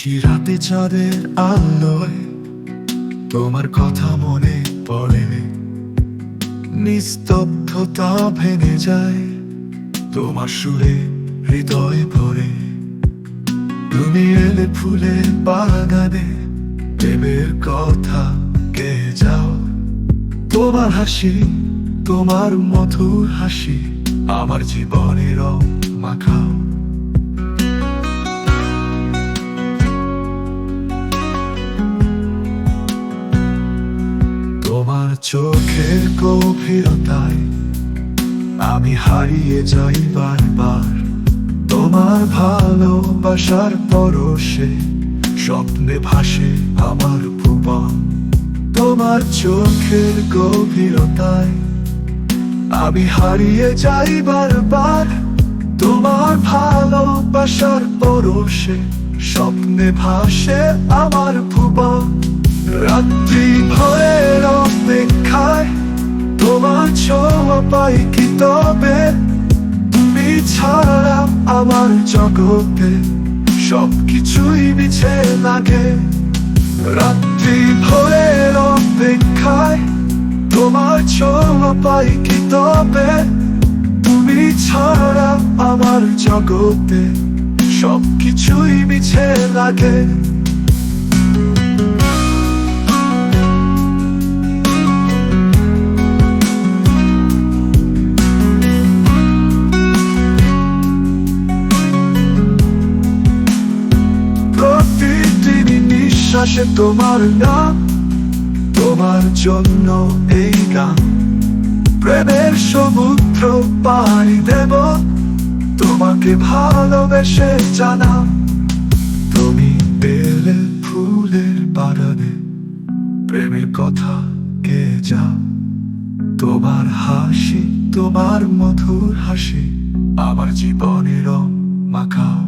নিশিরাতে চাঁদের আলোয় তোমার কথা মনে পড়ে, নিস্তব্ধতা ভেঙে যায় তোমার সুরে হৃদয় ভরে। তুমি এলে ফুলের বাগানে প্রেমের কথা কে যাও, তোমার হাসি, তোমার মধুর হাসি আমার জীবনের মাখাও। তোমার চোখের গভীরতায় আমি হারিয়ে যাই বারবার, তোমার ভালোবাসার পরশে স্বপ্নে ভাসে আমার ভুবন। তোমার চোখের গভীরতায় আমি হারিয়ে যাই বারবার, তোমার ভালোবাসার পরশে স্বপ্নে ভাসে আমার ভুবন। রাত্রি ভয়ের অপেক্ষায় তোমার ছোঁয়া পাই কি তবে, তুমি ছাড়া আমার জগতে সবকিছুই মিছে লাগে। রাত্রি ভয়ের অপেক্ষায় তোমার ছোঁয়া পাই কি তবে, তুমি ছাড়া আমার জগতে সবকিছুই মিছে লাগে। নিঃশ্বাসে তোমার নাম, তোমার জন্য এই গান, প্রেমের সমুদ্র পাড়ি দেব তোমাকে ভালোবেসে জানাম। তুমি পেলে ফুলের বাগানে প্রেমের কথা কে যাও, তোমার হাসি, তোমার মধুর হাসি আমার জীবনের মাখাও।